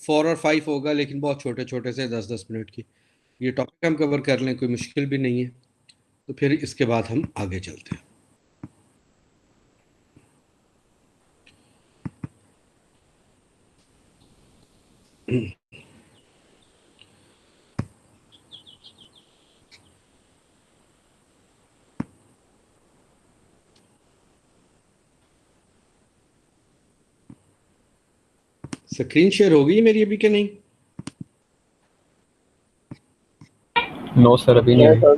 4 और 5 होगा, लेकिन बहुत छोटे छोटे से 10-10 मिनट की। ये टॉपिक हम कवर कर लें, कोई मुश्किल भी नहीं है। तो फिर इसके बाद हम आगे चलते हैं। स्क्रीन शेयर हो गई मेरी अभी के नहीं? नो सर, अभी नहीं हुई।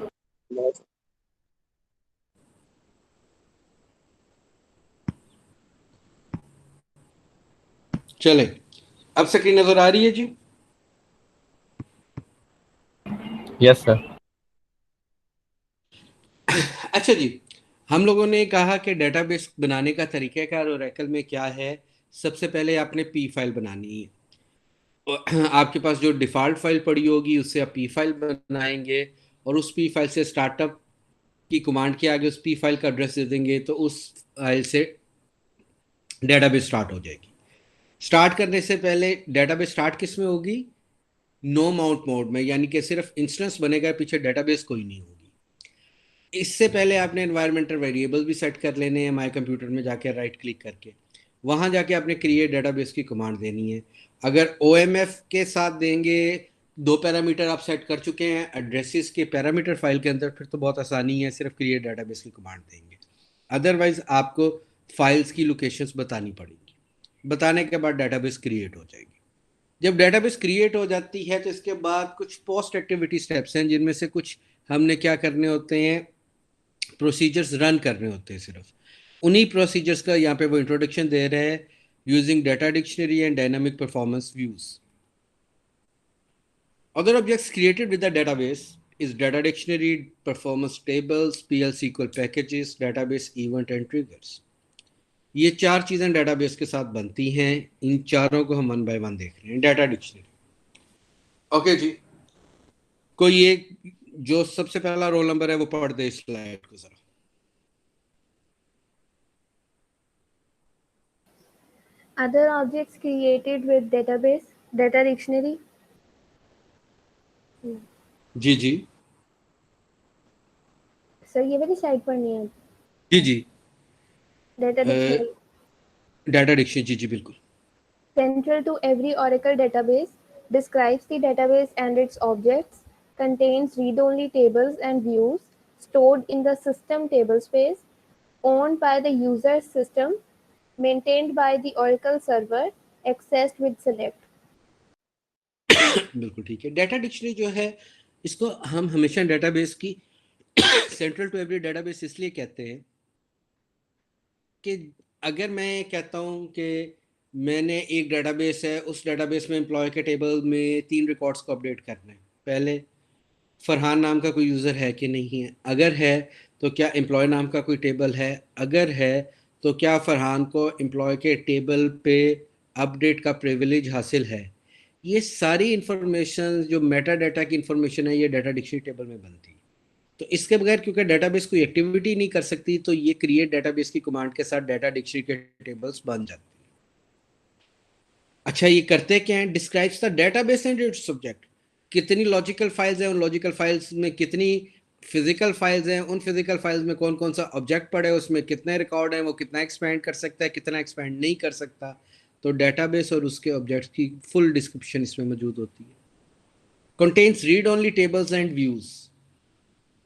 चले, अब स्क्रीन नजर आ रही है जी? Yes sir. अच्छा जी, हम लोगों ने कहा कि डेटाबेस बनाने का तरीक़ाकार ओरेकल में क्या है। सबसे पहले आपने पी फाइल बनानी है। आपके पास जो डिफ़ॉल्ट फाइल पड़ी होगी उससे आप पी फाइल बनाएंगे, और उस पी फाइल से स्टार्टअप की कमांड के आगे उस पी फाइल का एड्रेस दे देंगे, तो उस फाइल से डेटाबेस स्टार्ट हो जाएगी। स्टार्ट करने से पहले डेटाबेस स्टार्ट किस में होगी? नो माउंट मोड में, यानी कि सिर्फ इंस्टेंस बनेगा, पीछे डेटाबेस कोई नहीं होगी। इससे पहले आपने एनवायरमेंटल वेरिएबल भी सेट कर लेने हैं। माई कंप्यूटर में जाके राइट क्लिक करके वहां जाके आपने क्रिएट डेटाबेस की कमांड देनी है। अगर OMF के साथ देंगे, 2 पैरामीटर आप सेट कर चुके हैं एड्रेसेस के पैरामीटर फाइल के अंदर, फिर तो बहुत आसानी है, सिर्फ क्रिएट डेटाबेस की कमांड देंगे। अदरवाइज आपको फाइल्स की लोकेशंस बतानी पड़ेगी। बताने के बाद डेटाबेस क्रिएट हो जाएगी। जब डेटाबेस क्रिएट हो जाती है तो इसके बाद कुछ पोस्ट एक्टिविटी स्टेप्स हैं, जिनमें से कुछ हमने क्या करने होते हैं, प्रोसीजर्स रन करने होते हैं। सिर्फ उन्हीं प्रोसीजर्स का यहाँ पे वो इंट्रोडक्शन दे रहे हैं। Using data dictionary and dynamic performance views, other objects created with the database is data dictionary, performance tables, PL SQL packages, database event and triggers। ये 4 चीजें डेटाबेस के साथ बनती हैं। इन चारों को हम वन बाय वन देख रहे हैं। डाटा डिक्शनरी, ओके जी, कोई एक जो सबसे पहला रोल नंबर है वो पढ़ दे इस स्लाइड को जरा। Other objects created with database, data dictionary. जी जी सर ये वाली स्लाइड पढ़नी है। जी जी, Data dictionary. डाटा डिक्शनरी, जी जी बिल्कुल। Central to every Oracle database, describes the database and its objects, contains read-only tables and views stored in the system tablespace, owned by the user's system, maintained by the Oracle server, accessed with select। बिल्कुल ठीक है। Data dictionary जो है, इसको हम हमेशा database की central to every database इसलिए कहते हैं कि अगर मैं कहता हूं कि मैंने एक डेटाबेस है, उस डेटाबेस में एम्प्लॉय के टेबल में 3 रिकॉर्ड्स को अपडेट करना है। पहले फरहान नाम का कोई यूज़र है कि नहीं है, अगर है तो क्या एम्प्लॉय नाम का कोई टेबल है, अगर है तो क्या फरहान को एम्प्लॉय के टेबल पे अपडेट का प्रिविलेज हासिल है। ये सारी इंफॉर्मेशन जो मेटा डाटा की इंफॉर्मेशन है, ये डाटा डिक्शनरी टेबल में बनती है। तो इसके बगैर क्योंकि डेटाबेस कोई एक्टिविटी नहीं कर सकती, तो ये क्रिएट डेटाबेस की कमांड के साथ डाटा डिक्शनरी के टेबल्स बन जाते हैं। अच्छा, ये करते क्या हैं? Describes the database and it's subject. कितनी लॉजिकल फाइल्स हैं, उन लॉजिकल फाइल्स में कितनी फिजिकल फाइल्स हैं, उन फिजिकल फाइल्स में कौन कौन सा ऑब्जेक्ट पड़े, उसमें कितने रिकॉर्ड हैं, वो कितना एक्सपैंड कर सकता है, कितना एक्सपैंड नहीं कर सकता। तो डेटाबेस और उसके ऑब्जेक्ट्स की फुल डिस्क्रिप्शन इसमें मौजूद होती है। Contains read only tables and views.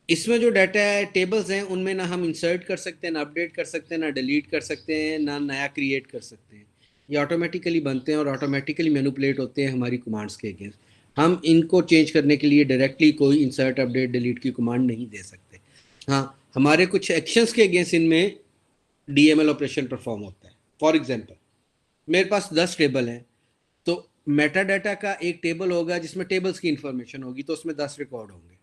इसमें जो डाटा है, टेबल्स हैं, उनमें ना हम इंसर्ट कर सकते हैं, ना अपडेट कर सकते हैं, ना डिलीट कर सकते हैं, ना नया क्रिएट कर सकते हैं। ये ऑटोमेटिकली बनते हैं और ऑटोमेटिकली मैनिपुलेट होते हैं हमारी कमांड्स के अगेंस्ट। हम इनको चेंज करने के लिए डायरेक्टली कोई इंसर्ट अपडेट डिलीट की कमांड नहीं दे सकते। हाँ, हमारे कुछ एक्शंस के अगेंस्ट इनमें DML ऑपरेशन परफॉर्म होता है। फॉर एग्जांपल, मेरे पास 10 टेबल हैं, तो मेटा डाटा का एक टेबल होगा जिसमें टेबल्स की इंफॉर्मेशन होगी, तो उसमें 10 रिकॉर्ड होंगे।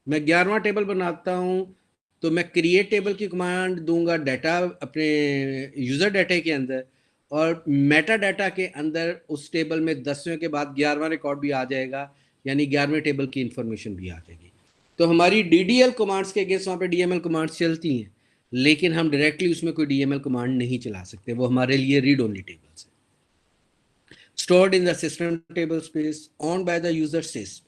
मैं 11वां टेबल बनाता हूं, तो मैं क्रिएट टेबल की कमांड दूंगा डाटा अपने यूजर डाटा के अंदर, और मेटा डाटा के अंदर उस टेबल में 10वें के बाद 11वां रिकॉर्ड भी आ जाएगा, यानी 11वें टेबल की इंफॉर्मेशन भी आ जाएगी। तो हमारी DDL कमांड्स के अगेंस्ट वहाँ पे DML कमांड्स चलती हैं, लेकिन हम डायरेक्टली उसमें कोई DML कमांड नहीं चला सकते, वो हमारे लिए रीड ओनली टेबल्स है। stored in the system table space, owned by the user sys।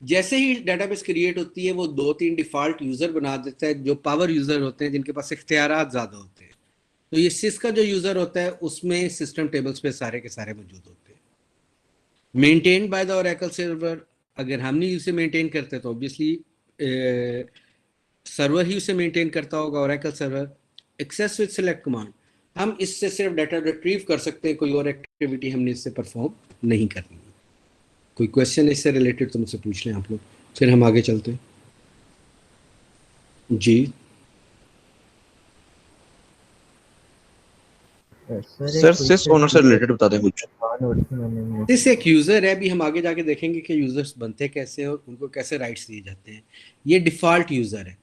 जैसे ही डेटाबेस क्रिएट होती है वो 2-3 डिफॉल्ट यूजर बना देता है जो पावर यूजर होते हैं, जिनके पास इख्तियारात ज्यादा होते हैं। तो ये सिस का जो यूजर होता है उसमें सिस्टम टेबल्स पे सारे के सारे मौजूद होते हैं। Maintain by the Oracle server, अगर हम नहीं उसे मेंटेन करते तो ऑब्वियसली सर्वर ही उसे मेंटेन करता होगा, Oracle server. Access with select command, हम इससे सिर्फ डाटा रिट्रीव कर सकते हैं, कोई और एक्टिविटी हमने इससे परफॉर्म नहीं करनी है। कोई क्वेश्चन इससे रिलेटेड तो मुझसे पूछ लें आप लोग, फिर हम आगे चलते हैं। जी सर सिस ओनर से रिलेटेड बता दें कुछ। सिस एक यूजर है, अभी हम आगे जाके देखेंगे कि यूजर्स बनते कैसे हैं और उनको कैसे राइट्स दिए जाते हैं। ये डिफॉल्ट यूजर है।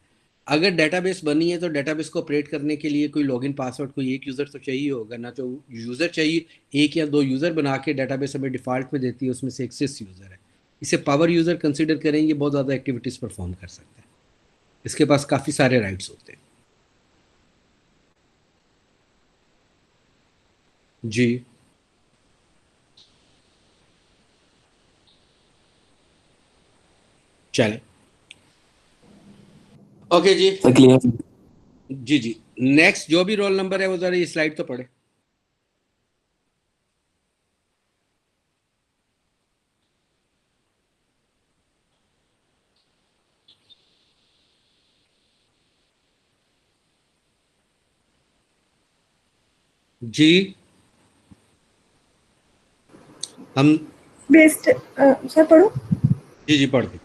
अगर डेटाबेस बनी है तो डेटाबेस को ऑपरेट करने के लिए कोई लॉगिन पासवर्ड कोई एक यूज़र तो चाहिए होगा ना, तो यूज़र चाहिए। एक या दो यूज़र बना के डेटाबेस हमें डिफ़ॉल्ट में देती है, उसमें से एक सिस यूज़र है। इसे पावर यूज़र कंसिडर करेंगे, बहुत ज़्यादा एक्टिविटीज़ परफॉर्म कर सकता है, इसके पास काफ़ी सारे राइट्स होते हैं। जी चले, ओके जी क्लियर। जी जी। नेक्स्ट जो भी रोल नंबर है वो जरा ये स्लाइड तो पढ़े। जी हम बेस्ड सर पढ़ो। जी जी पढ़ दे।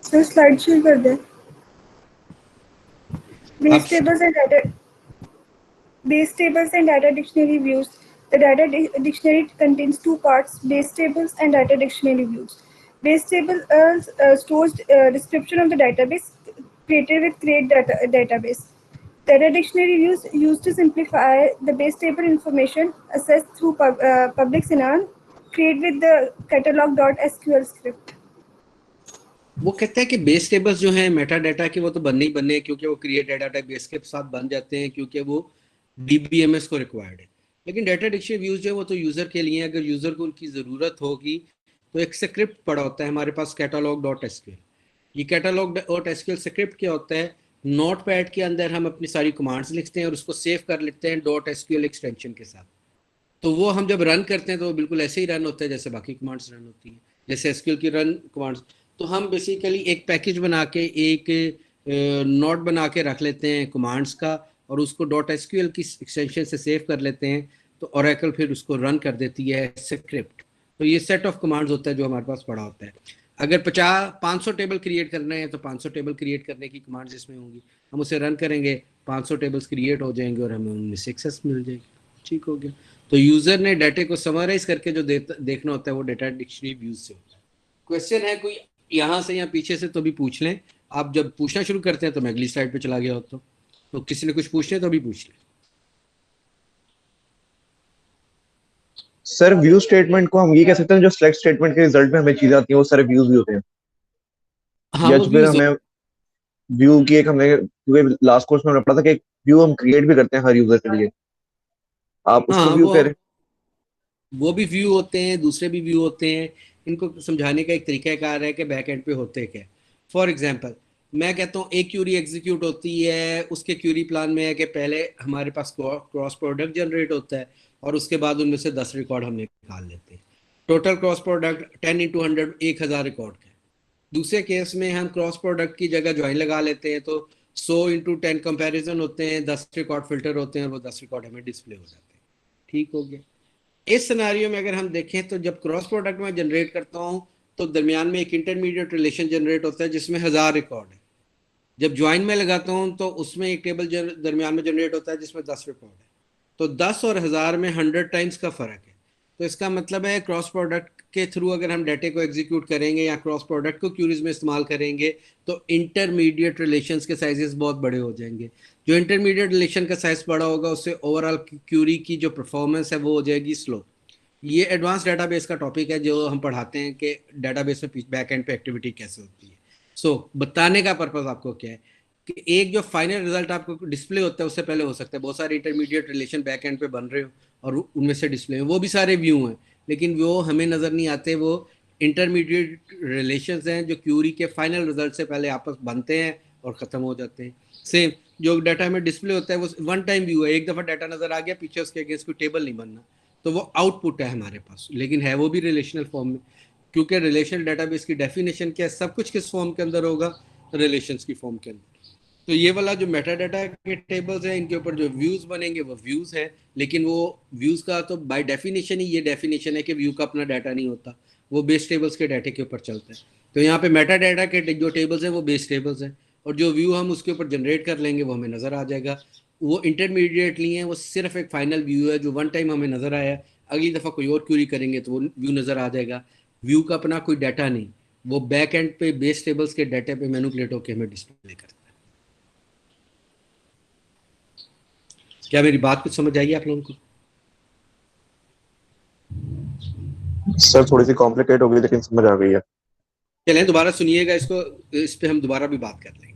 सर स्लाइड शेयर कर दे। Base tables and data dictionary views. The data dictionary contains two parts: base tables and data dictionary views. Base table stores description of the database created with create database. Data dictionary views used to simplify the base table information accessed through public scenario create with the catalog.sql script. वो कहते हैं कि base tables जो हैं Meta data के वो तो बनने ही बनने हैं, क्योंकि वो क्रिएट डाटा बेस के साथ बन जाते हैं, क्योंकि वो डीबीएमएस को रिक्वायर्ड है। लेकिन डाटा डिक्शनरी व्यूज जो है वो तो यूजर के लिए, अगर यूजर को उनकी जरूरत होगी तो एक स्क्रिप्ट पड़ा होता है हमारे पास catalog.sql। ये catalog.sql स्क्रिप्ट क्या होता है, नोट पैड के अंदर हम अपनी सारी कमांड्स लिखते हैं और उसको सेव कर लेते हैं .sql एक्सटेंशन के साथ। तो वो हम जब रन करते हैं तो वो बिल्कुल ऐसे ही रन होता है जैसे बाकी कमांड्स रन होती है, जैसे एसक्यूएल की रन कमांड्स। तो हम बेसिकली एक पैकेज बना के एक नोट बना के रख लेते हैं कमांड्स का, और उसको .sql की एक्सटेंशन से सेव कर लेते हैं, तो ओरेकल फिर उसको रन कर देती है स्क्रिप्ट। तो ये सेट ऑफ कमांड्स होता है जो हमारे पास पड़ा होता है। अगर 500 टेबल क्रिएट करना है तो 500 टेबल क्रिएट करने की कमांड्स इसमें होंगी, हम उसे रन करेंगे, 500 टेबल्स क्रिएट हो जाएंगे और हमें उनमें सक्सेस मिल जाएगी। ठीक हो गया। तो यूजर ने डाटा को समराइज करके जो देखना होता है वो डाटा डिक्शनरी व्यूज से होता है। क्वेश्चन है कोई यहाँ से या पीछे से तो भी पूछ लें, आप जब पूछना शुरू करते हैं तो मैं अगली स्लाइड पे चला गया हो, तो किसी ने कुछ पूछना है तो भी पूछ लें। सर व्यू स्टेटमेंट को हम ये कह सकते हैं जो सिलेक्ट स्टेटमेंट के रिजल्ट में हमें चीजें आती हैं वो सारे व्यूज भी होते हैं। हाँ, या वो फिर हमें व्यू की एक हमें लास्ट कोर्स में हमने पढ़ा था कि एक व्यू हम क्रिएट भी करते हैं हर यूजर के लिए, आप उसको व्यू कह रहे हैं। वो भी व्यू होते हैं, दूसरे भी व्यू होते हैं। इनको समझाने का एक तरीकाकार है कि बैक एंड पे होते क्या। फॉर एग्जांपल मैं कहता हूँ एक क्यूरी एग्जीक्यूट होती है, उसके क्यूरी प्लान में है कि पहले हमारे पास क्रॉस प्रोडक्ट जनरेट होता है और उसके बाद उनमें से 10 रिकॉर्ड हम निकाल लेते हैं। टोटल क्रॉस प्रोडक्ट 10 × 100 1000 रिकॉर्ड का है। दूसरे केस में हम क्रॉस प्रोडक्ट की जगह ज्वाइन लगा लेते हैं, तो 100 × 10 कंपेरिजन होते हैं, 10 रिकॉर्ड फिल्टर होते हैं और वो 10 रिकॉर्ड हमें डिस्प्ले हो जाते हैं। ठीक हो गया। इस सिनारियो में अगर हम देखें तो जब क्रॉस प्रोडक्ट में जनरेट करता हूं तो दरमियान में एक इंटरमीडिएट रिलेशन जनरेट होता है जिसमें 1000 रिकॉर्ड है। जब ज्वाइन में लगाता हूं तो उसमें एक टेबल दरमियान में जनरेट होता है जिसमें 10 रिकॉर्ड है। तो 10 और 1000 में 100 टाइम्स का फर्क है। तो इसका मतलब है क्रॉस प्रोडक्ट के थ्रू अगर हम डाटा को एग्जीक्यूट करेंगे या क्रॉस प्रोडक्ट को क्यूरीज में इस्तेमाल करेंगे तो इंटरमीडिएट रिलेशंस के साइजेस बहुत बड़े हो जाएंगे। जो इंटरमीडिएट रिलेशन का साइज बड़ा होगा उससे ओवरऑल क्यूरी की जो परफॉर्मेंस है वो हो जाएगी स्लो। ये एडवांस डेटाबेस का टॉपिक है जो हम पढ़ाते हैं कि डेटाबेस में बैक एंड पे एक्टिविटी कैसे होती है। बताने का पर्पज आपको क्या है कि एक जो फाइनल रिजल्ट आपको डिस्प्ले होता है उससे पहले हो सकता है बहुत सारे इंटरमीडिएट रिलेशन बैक एंड पे बन रहे हो और उनमें से डिस्प्ले वो भी सारे व्यू हैं, लेकिन वो हमें नज़र नहीं आते। वो इंटरमीडिएट रिलेशंस हैं जो क्यूरी के फाइनल रिजल्ट से पहले आपस बनते हैं और ख़त्म हो जाते हैं। सेम जो डाटा में डिस्प्ले होता है वो वन टाइम व्यू है, एक दफ़ा डाटा नज़र आ गया, पीछे उसके अगेंस्ट कोई टेबल नहीं बनना, तो वो आउटपुट है हमारे पास, लेकिन है वो भी रिलेशनल फॉर्म में, क्योंकि रिलेशनल डाटाबेस की डेफिनेशन क्या है, सब कुछ किस फॉर्म के अंदर होगा, रिलेशंस की फॉर्म के अंदर। तो ये वाला जो मेटा डाटा के टेबल्स हैं, इनके ऊपर जो व्यूज बनेंगे वो व्यूज है, लेकिन वो व्यूज का तो बाय डेफिनेशन ही ये डेफिनेशन है कि व्यू का अपना डाटा नहीं होता, वो बेस टेबल्स के डाटे के ऊपर चलता है। तो यहाँ पे मेटा डाटा के जो टेबल्स हैं वो बेस टेबल्स हैं, और जो व्यू हम उसके ऊपर जनरेट कर लेंगे वो हमें नजर आ जाएगा। वो इंटरमीडिएटली है, वो सिर्फ एक फाइनल व्यू है जो वन टाइम हमें नजर आया, अगली दफा कोई और क्यूरी करेंगे तो वो व्यू नजर आ जाएगा। व्यू का अपना कोई डाटा नहीं, वो बैक एंड पे बेस टेबल्स के डाटा पे मैनिपुलेट होकर हमें डिस्प्ले करता है। क्या मेरी बात कुछ समझ आई आप लोगों को? सर थोड़ी सी कॉम्प्लिकेट हो गई लेकिन समझ आ गई है। चलें दोबारा सुनिएगा इसको, इस पे हम दोबारा भी बात कर लेंगे।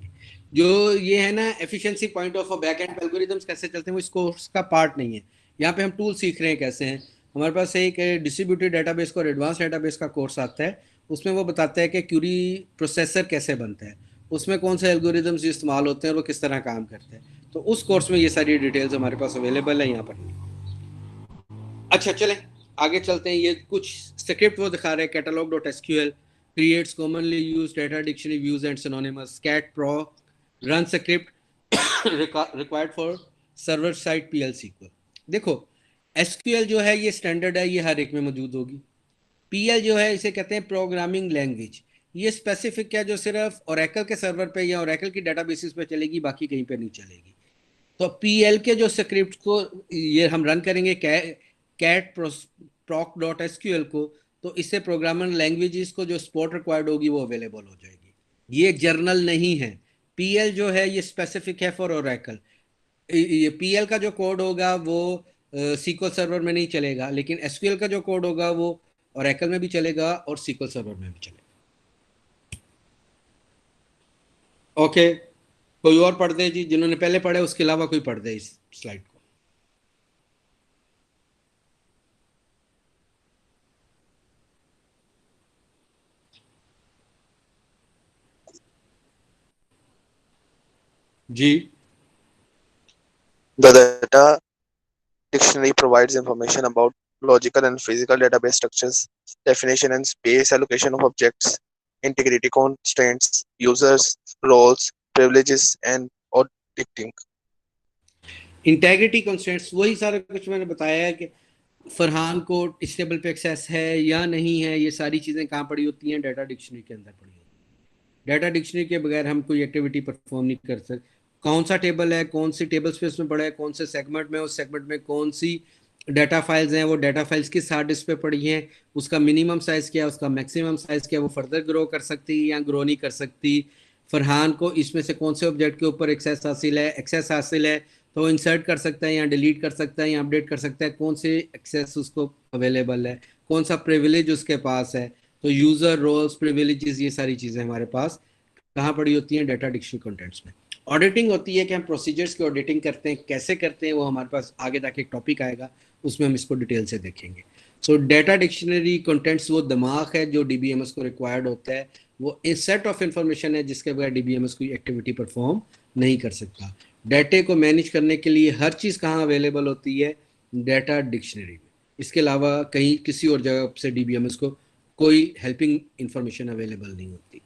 जो ये है ना efficiency point of back and algorithms कैसे चलते हैं, वो इस कोर्स का पार्ट नहीं है। यहाँ पे हम टूल सीख रहे हैं कैसे हैं। हमारे पास एक डिस्ट्रीब्यूटेड डेटाबेस का और एडवांस डेटाबेस का कोर्स आता है, उसमें वो बताता है कि क्यूरी प्रोसेसर कैसे बनता है, उसमें कौन से एल्गोरिथम्स इस्तेमाल होते हैं और वो किस तरह काम करते हैं। तो उस कोर्स में ये सारी डिटेल्स हमारे पास अवेलेबल है यहाँ पर। अच्छा चलें आगे चलते हैं। ये कुछ स्क्रिप्ट वो दिखा रहे हैं, catalogue dot SQL creates commonly used data dictionary views and synonymous, cat pro run script required for server side PL SQL। देखो SQL जो है ये स्टैंडर्ड है, ये हर एक में मौजूद होगी। PL जो है इसे कहते हैं प्रोग्रामिंग लैंग्वेज, ये स्पेसिफिक है जो सिर्फ ओरेकल के सर्वर पे या ओरेकल की डाटाबेसिस पे चलेगी, बाकी कहीं पे नहीं चलेगी। तो PL के जो स्क्रिप्ट को ये हम रन करेंगे कैट proc डॉट एसक्यूएल को, तो इससे प्रोग्रामिंग लैंग्वेजेस को जो सपोर्ट रिक्वायर्ड होगी वो अवेलेबल हो जाएगी। ये जर्नल नहीं है। PL जो है ये स्पेसिफिक है फॉर ओरेकल। ये PL का जो कोड होगा वो SQL सर्वर में नहीं चलेगा, लेकिन SQL का जो कोड होगा वो ओरेकल में भी चलेगा और SQL सर्वर में भी चलेगा। ओके, कोई और पढ़ दे जी, जिन्होंने पहले पढ़े उसके अलावा कोई पढ़ दे इस स्लाइड को। जी The data dictionary provides information about logical and physical database structures, definition and space allocation of objects, integrity constraints, users, roles, privileges, and auditing. Integrity constraints वही सारा कुछ मैंने बताया है कि फरहान को इस टेबल पे एक्सेस है या नहीं है, ये सारी चीज़ें कहाँ पड़ी होती हैं, डाटा डिक्शनरी के अंदर पड़ी होती है। डाटा डिक्शनरी के बगैर हम कोई एक्टिविटी परफॉर्म नहीं कर सकते। कौन सा टेबल है, कौन सी टेबल स्पेस में पड़ा है, कौन से सेगमेंट में, उस सेगमेंट में कौन सी डाटा फाइल्स हैं, वो डाटा फाइल्स किस हार्ड डिस्क पे पड़ी हैं, उसका मिनिमम साइज़ क्या है, उसका मैक्सिमम साइज़ क्या है, वो फर्दर ग्रो कर सकती या ग्रो नहीं कर सकती। फरहान को इसमें से कौन से ऑब्जेक्ट के ऊपर एक्सेस हासिल है तो वो इंसर्ट कर सकता है या डिलीट कर सकता है या अपडेट कर सकता है, कौन से एक्सेस उसको अवेलेबल है, कौन सा प्रिविलेज उसके पास है। तो यूज़र रोल्स प्रिविलेजेस ये सारी चीज़ें हमारे पास कहाँ पड़ी होती हैं, डाटा डिक्शनरी कंटेंट्स में। ऑडिटिंग होती है कि हम प्रोसीजर्स की ऑडिटिंग करते हैं, कैसे करते हैं वो हमारे पास आगे तक एक टॉपिक आएगा, उसमें हम इसको डिटेल से देखेंगे। सो डाटा डिक्शनरी कंटेंट्स वो दिमाग है जो DBMS को रिक्वायर्ड होता है, वो एक सेट ऑफ इंफॉर्मेशन है जिसके बगैर DBMS कोई एक्टिविटी परफॉर्म नहीं कर सकता। डाटे को मैनेज करने के लिए हर चीज़ कहाँ अवेलेबल होती है, डाटा डिक्शनरी में। इसके अलावा कहीं किसी और जगह से DBMS को कोई हेल्पिंग इंफॉर्मेशन अवेलेबल नहीं होती।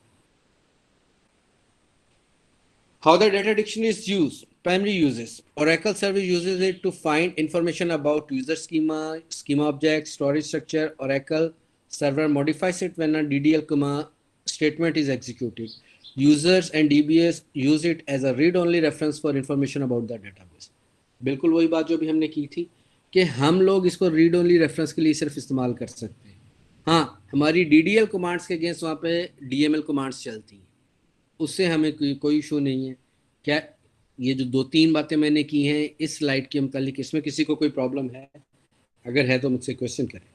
How the data dictionary is used. Primary uses. Oracle service uses it to find information about user schema, schema object, storage structure. Oracle server modifies it when a DDL statement is executed. Users and DBS use it as a read-only reference for information about the database. बिल्कुल वही बात जो भी हमने की थी कि हम लोग इसको रीड ओनली रेफरेंस के लिए सिर्फ इस्तेमाल कर सकते हैं। हाँ, हमारी DDL कमांड्स के अगेंस्ट वहाँ पे DML कमांड्स चलती हैं, उससे हमें कोई इशू नहीं है। क्या ये जो 2-3 बातें मैंने की हैं इस स्लाइड के मुतालिक, इसमें किसी को कोई प्रॉब्लम है? अगर है तो मुझसे क्वेश्चन करें।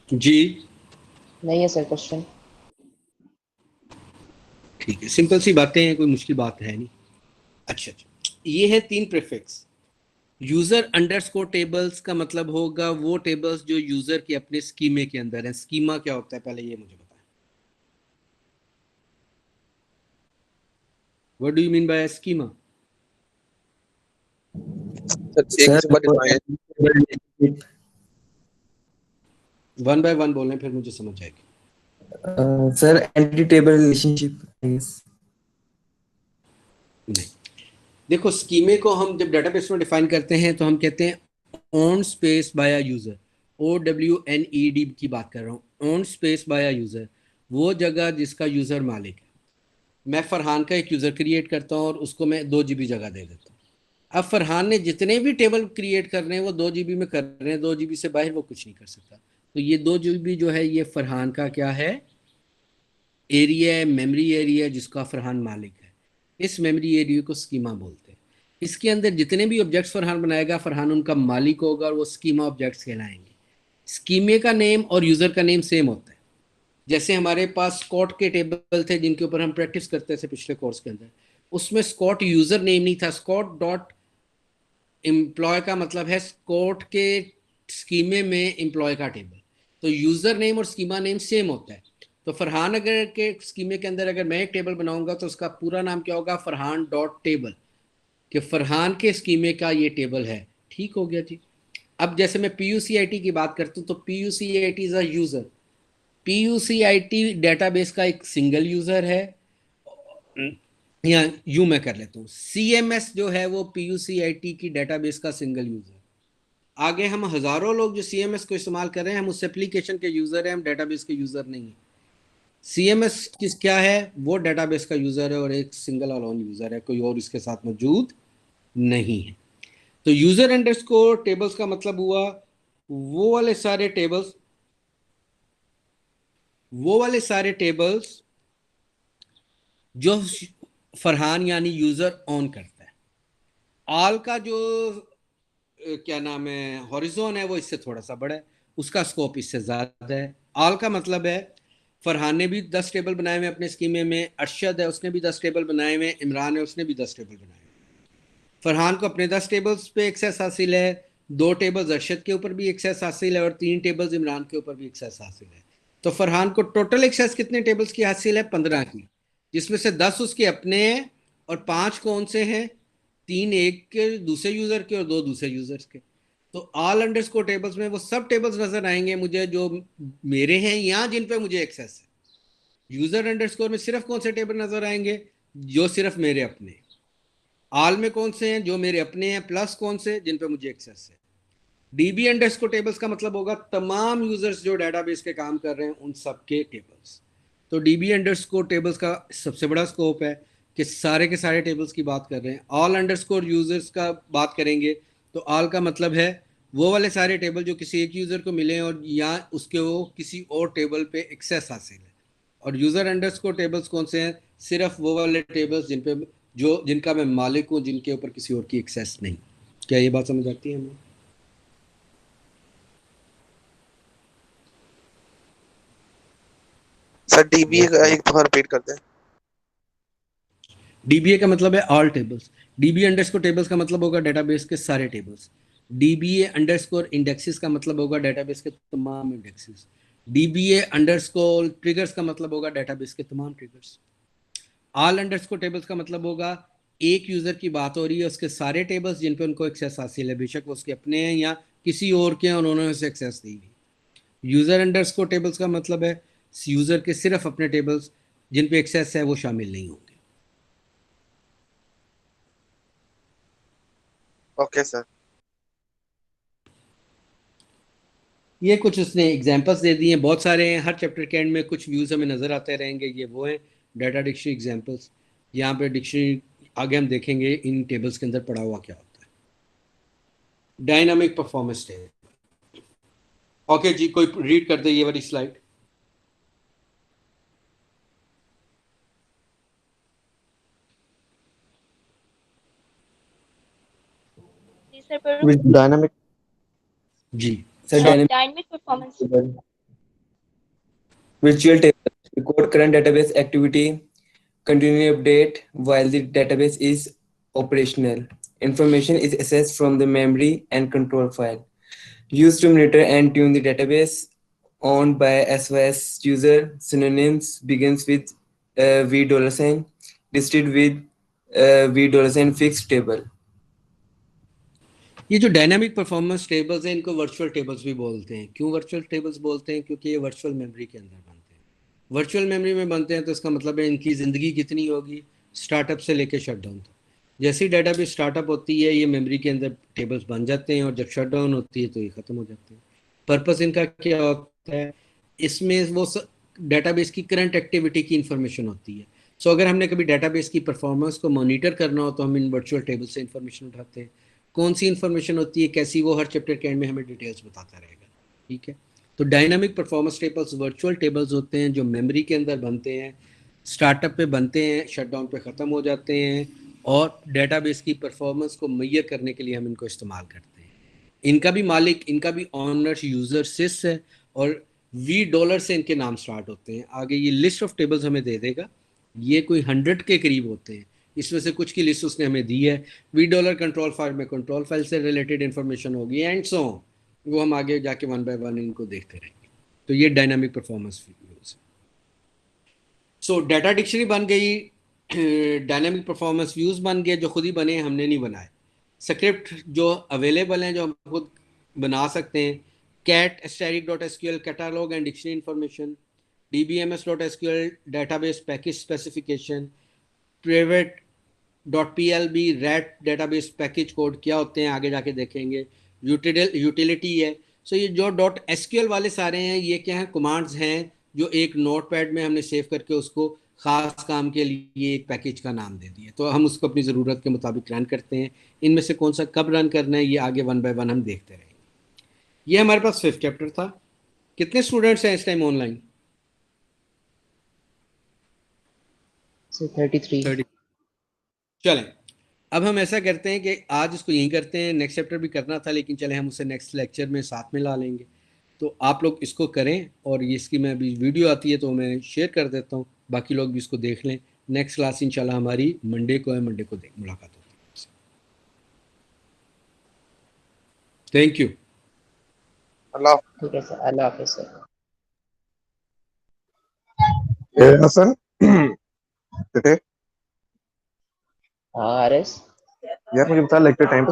जी नहीं है सर क्वेश्चन। ठीक है, सिंपल सी बातें हैं, कोई मुश्किल बात है नहीं। अच्छा, ये है 3 प्रीफिक्स। यूजर अंडरस्कोर टेबल्स का मतलब होगा वो टेबल्स जो यूजर के अपने स्कीमे के अंदर है। स्कीमा क्या होता है, पहले ये मुझे बताएं। What do you mean by schema? Sir एक से डिफाइन वन बाय वन बोलें फिर मुझे समझ आएगी। Sir entity table relationship I guess. नहीं, देखो स्कीमे को हम जब डेटाबेस में डिफाइन करते हैं तो हम कहते हैं own space by user. OWNED की बात कर रहा हूँ। ओन स्पेस बाय यूजर, वो जगह जिसका यूजर मालिक है। मैं फरहान का एक यूजर क्रिएट करता हूँ और उसको मैं 2 GB जगह दे देता हूँ। अब फरहान ने जितने भी टेबल क्रिएट कर रहे हैं वो 2 GB में कर रहे हैं, 2 GB से बाहर वो कुछ नहीं कर सकता। तो ये 2 GB जो है ये फरहान का क्या है, एरिया है, मेमोरी एरिया जिसका फरहान मालिक है। इस मेमोरी एरिया को स्कीमा बोलते हैं। इसके अंदर जितने भी ऑब्जेक्ट्स फरहान बनाएगा, फरहान उनका मालिक होगा और वो स्कीमा ऑब्जेक्ट्स कहलाएंगे। स्कीमे का नेम और यूजर का नेम सेम होता है। जैसे हमारे पास स्कॉट के टेबल थे जिनके ऊपर हम प्रैक्टिस करते थे पिछले कोर्स के अंदर, उसमें स्कॉट यूजर नेम नहीं था। स्कॉट डॉट एम्प्लॉय का मतलब है स्कॉट के स्कीमे में एम्प्लॉय का टेबल। तो यूजर नेम और स्कीमा नेम सेम होता है। तो फरहान अगर के स्कीमे के अंदर अगर मैं एक टेबल बनाऊंगा तो उसका पूरा नाम क्या होगा, फरहान डॉट टेबल, कि फरहान के स्कीमे का ये टेबल है। ठीक हो गया जी। अब जैसे मैं PUCIT की बात करता हूँ तो PUCIT is a user. PUCIT database का एक सिंगल यूजर है, या यूं मैं कर लेता हूँ, CMS जो है वो PUCIT की डेटाबेस का सिंगल यूजर। आगे हम हजारों लोग जो CMS को इस्तेमाल कर रहे हैं, हम उस एप्लीकेशन के यूजर हैं, हम डेटाबेस के यूजर नहीं है। CMS किस क्या है, वो डेटाबेस का यूजर है और एक सिंगल अलोन यूजर है, कोई और इसके साथ मौजूद नहीं है। तो यूजर अंडरस्कोर टेबल्स का मतलब हुआ वो वाले सारे टेबल्स जो फरहान यानी यूजर ऑन करता है। ऑल का जो क्या नाम है, हॉरिजॉन है, वो इससे थोड़ा सा बड़ा है, उसका स्कोप इससे ज्यादा है। ऑल का मतलब है फरहान ने भी 10 टेबल बनाए हुए अपने स्कीमे में, अरशद है उसने भी 10 टेबल बनाए हुए, इमरान है उसने भी 10 टेबल बनाए हुए। फरहान को अपने 10 टेबल्स पे एक्सेस हासिल है, 2 टेबल्स अरशद के ऊपर भी एक्सेस हासिल है और 3 टेबल्स इमरान के ऊपर भी एक्सेस हासिल है। तो फरहान को टोटल एक्सेस कितने टेबल्स की हासिल है, 15 की, जिसमें से 10 उसके अपने हैं और 5 कौन से हैं, 3 एक के दूसरे यूजर के और 2 दूसरे यूजर्स के। तो ऑल अंडरस्कोर टेबल्स में वो सब टेबल्स नजर आएंगे मुझे जो मेरे हैं या जिन पे मुझे एक्सेस है। यूजर अंडरस्कोर में सिर्फ कौन से टेबल नजर आएंगे, जो सिर्फ मेरे अपने। ऑल में कौन से हैं, जो मेरे अपने हैं, प्लस कौन से, जिन पे मुझे एक्सेस है। DB अंडरस्कोर टेबल्स का मतलब होगा तमाम यूजर्स जो डेटाबेस के काम कर रहे हैं उन सब के टेबल्स। तो DB अंडरस्कोर टेबल्स का सबसे बड़ा स्कोप है कि सारे के सारे टेबल्स की बात कर रहे हैं। ऑल अंडरस्कोर यूजर्स का बात करेंगे तो ऑल का मतलब है वो वाले सारे टेबल जो किसी एक यूजर को मिले और या उसके वो किसी और टेबल पे एक्सेस हासिल है। और यूजर अंडरस्कोर टेबल्स कौन से हैं, सिर्फ वो वाले टेबल्स जिनका मैं मालिक हूं, जिनके ऊपर किसी और की एक्सेस नहीं। क्या ये बात समझ आती है हमें? सर DBA का एक दफा रिपीट कर दें। DBA का मतलब है all tables. DBA underscore tables का मतलब होगा डेटाबेस के सारे टेबल्स। DBA अंडरस्कोर इंडेक्सेस का मतलब होगा डेटाबेस के तमाम इंडेक्सेस। DBA अंडरस्कोर ट्रिगर्स का मतलब होगा डेटाबेस के तमाम ट्रिगर्स। ऑल अंडरस्कोर टेबल्स का मतलब होगा एक यूजर की बात हो रही है, उसके सारे टेबल्स जिन पे उनको एक्सेस हासिल है, बेशक वो उसके अपने हैं या किसी और के हैं और उन्होंने उसे एक्सेस दी हुई। यूजर अंडरस्कोर टेबल्स का मतलब है यूजर के सिर्फ अपने टेबल्स जिन पे एक्सेस है वो शामिल नहीं होंगे। Okay sir. ये कुछ उसने एग्जांपल्स दे दिए हैं, बहुत सारे हैं। हर चैप्टर के एंड में कुछ व्यूज हमें नजर आते रहेंगे। ये वो हैं डाटा डिक्शनरी एग्जांपल्स। यहाँ पे डिक्शनरी आगे हम देखेंगे इन टेबल्स के अंदर पड़ा हुआ क्या होता है। Dynamic performance table. ओके जी, कोई रीड कर दे ये वाली स्लाइड। जी सर, डायनामिक जी sir dynamic performance Virtual table record current database activity, continually update while the database is operational. Information is accessed from the memory and control file. Used to monitor and tune the database owned by SOS user. Synonyms begins with $V $, listed with $V $, fixed table. ये जो dynamic performance tables हैं इनको virtual tables भी बोलते हैं। क्यों virtual tables बोलते हैं? क्योंकि ये वर्चुअल मेमोरी के अंदर बनते हैं। वर्चुअल मेमोरी में बनते हैं तो इसका मतलब है इनकी ज़िंदगी कितनी होगी, स्टार्टअप से लेकर शटडाउन तक। जैसी डेटाबेस स्टार्टअप होती है ये मेमोरी के अंदर टेबल्स बन जाते हैं और जब शटडाउन होती है तो ये ख़त्म हो जाते हैं। पर्पस इनका क्या होता है? इसमें वो डेटाबेस की करंट एक्टिविटी की इंफॉर्मेशन होती है। सो अगर हमने कभी डेटाबेस की परफॉर्मेंस को मॉनिटर करना हो तो हम इन वर्चुअल टेबल से इंफॉर्मेशन उठाते हैं। कौन सी इंफॉर्मेशन होती है, कैसी, वो हर चैप्टर के एंड में हमें डिटेल्स बताता रहेगा। ठीक है, तो dynamic performance tables virtual tables होते हैं जो मेमोरी के अंदर बनते हैं, स्टार्टअप पे बनते हैं, शटडाउन पे ख़त्म हो जाते हैं और डेटाबेस की परफॉर्मेंस को मैयर करने के लिए हम इनको इस्तेमाल करते हैं। इनका भी मालिक, इनका भी ऑनर यूज़र सिस है और $V से इनके नाम स्टार्ट होते हैं। आगे ये लिस्ट ऑफ टेबल्स हमें दे देगा, ये कोई 100 के करीब होते हैं। इसमें से कुछ की लिस्ट उसने हमें दी है। $V कंट्रोल फाइल में कंट्रोल फाइल से रिलेटेड इन्फॉर्मेशन होगी एंड सो वो हम आगे जाके 1 बाय 1 इनको देखते रहेंगे। तो ये डायनामिक परफॉर्मेंस व्यूज। सो डाटा डिक्शनरी बन गई, डायनामिक परफॉर्मेंस व्यूज बन गए जो खुद ही बने, हमने नहीं बनाए। स्क्रिप्ट जो अवेलेबल हैं जो हम खुद बना सकते हैं, cat asterisk.sql catalog and dictionary information, dbms.sql database package specification, private.plb rat database package code क्या होते हैं आगे जाके देखेंगे। यूटिलिटी है। सो ये जो .sql वाले सारे हैं ये क्या हैं, कमांड्स हैं जो एक नोटपैड में हमने सेव करके उसको खास काम के लिए एक पैकेज का नाम दे दिया, तो हम उसको अपनी ज़रूरत के मुताबिक रन करते हैं। इनमें से कौन सा कब रन करना है ये आगे 1 बाय 1 हम देखते रहेंगे। ये हमारे पास 5th चैप्टर था। कितने स्टूडेंट्स हैं इस टाइम ऑनलाइन? 33। चलें, अब हम ऐसा करते हैं कि आज इसको यहीं करते हैं। नेक्स्ट चैप्टर भी करना था लेकिन चले हम उसे नेक्स्ट लेक्चर में साथ में ला लेंगे। तो आप लोग इसको करें और ये इसकी मैं अभी वीडियो आती है तो मैं शेयर कर देता हूँ, बाकी लोग भी इसको देख लें। नेक्स्ट क्लास इंशाल्लाह हमारी मंडे को है, मंडे को मुलाकात होती है। Thank you. अल्लाह ठीक है सर, अल्लाह हाफिज़ सर। हसन थे हाँ आरएस। यार मुझे बता लेक्चर टाइम पे